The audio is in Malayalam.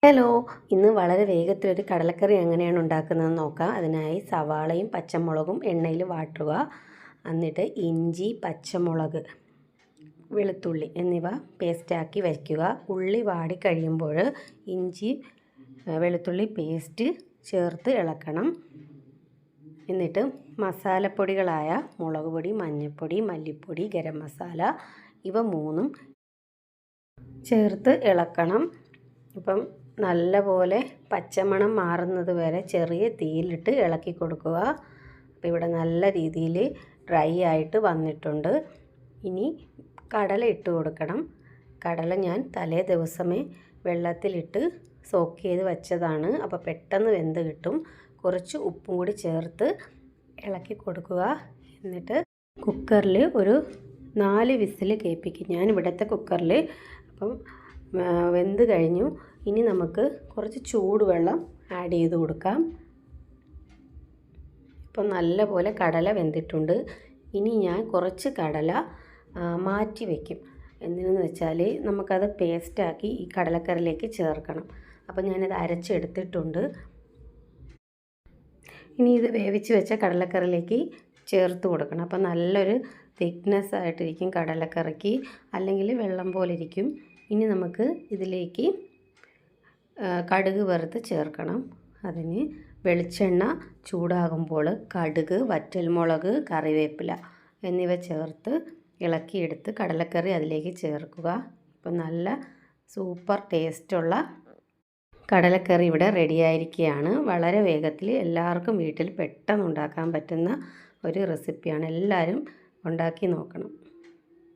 ഹലോ, ഇന്ന് വളരെ വേഗത്തിലൊരു കടലക്കറി എങ്ങനെയാണ് ഉണ്ടാക്കുന്നതെന്ന് നോക്കാം. അതിനായി സവാളയും പച്ചമുളകും എണ്ണയിൽ വാട്ടുക. എന്നിട്ട് ഇഞ്ചി, പച്ചമുളക്, വെളുത്തുള്ളി എന്നിവ പേസ്റ്റാക്കി വയ്ക്കുക. ഉള്ളി വാടിക്കഴിയുമ്പോൾ ഇഞ്ചി, വെളുത്തുള്ളി പേസ്റ്റ് ചേർത്ത് ഇളക്കണം. എന്നിട്ട് മസാലപ്പൊടികളായ മുളക് പൊടി, മഞ്ഞൾപ്പൊടി, മല്ലിപ്പൊടി, ഗരം മസാല ഇവ മൂന്നും ചേർത്ത് ഇളക്കണം. അപ്പം നല്ലപോലെ പച്ചമണം മാറുന്നത് വരെ ചെറിയ തീയിലിട്ട് ഇളക്കി കൊടുക്കുക. അപ്പോൾ ഇവിടെ നല്ല രീതിയിൽ ഡ്രൈ ആയിട്ട് വന്നിട്ടുണ്ട്. ഇനി കടല ഇട്ട് കൊടുക്കണം. കടല ഞാൻ തലേ ദിവസമേ വെള്ളത്തിലിട്ട് സോക്ക് ചെയ്ത് വെച്ചതാണ്. അപ്പോൾ പെട്ടെന്ന് വെന്ത് കിട്ടും. കുറച്ച് ഉപ്പും കൂടി ചേർത്ത് ഇളക്കി കൊടുക്കുക. എന്നിട്ട് കുക്കറിൽ ഒരു 4 വിസിൽ കേൾപ്പിക്കും. ഞാൻ ഇവിടുത്തെ കുക്കറിൽ. അപ്പം വെന്ത് കഴിഞ്ഞു. ഇനി നമുക്ക് കുറച്ച് ചൂടുവെള്ളം ആഡ് ചെയ്ത് കൊടുക്കാം. ഇപ്പം നല്ലപോലെ കടല വെന്തിട്ടുണ്ട്. ഇനി ഞാൻ കുറച്ച് കടല മാറ്റി വയ്ക്കും. എന്തിനെന്ന് വെച്ചാൽ നമുക്കത് പേസ്റ്റാക്കി ഈ കടലക്കറിയിലേക്ക് ചേർക്കണം. അപ്പോൾ ഞാനത് അരച്ചെടുത്തിട്ടുണ്ട്. ഇനി ഇത് വേവിച്ച് വെച്ച കടലക്കറിയിലേക്ക് ചേർത്ത് കൊടുക്കണം. അപ്പോൾ നല്ലൊരു തിക്നെസ് ആയിട്ടിരിക്കും കടലക്കറിക്ക്, അല്ലെങ്കിൽ വെള്ളം പോലെ ഇരിക്കും. ഇനി നമുക്ക് ഇതിലേക്ക് കടുക് വറുത്ത് ചേർക്കണം. അതിന് വെളിച്ചെണ്ണ ചൂടാകുമ്പോൾ കടുക്, വറ്റൽമുളക്, കറിവേപ്പില എന്നിവ ചേർത്ത് ഇളക്കിയെടുത്ത് കടലക്കറി അതിലേക്ക് ചേർക്കുക. ഇപ്പം നല്ല സൂപ്പർ ടേസ്റ്റുള്ള കടലക്കറി ഇവിടെ റെഡിയായിരിക്കുകയാണ്. വളരെ വേഗത്തിൽ എല്ലാവർക്കും വീട്ടിൽ പെട്ടെന്ന് ഉണ്ടാക്കാൻ പറ്റുന്ന ഒരു റെസിപ്പിയാണ്. എല്ലാവരും ഉണ്ടാക്കി നോക്കണം.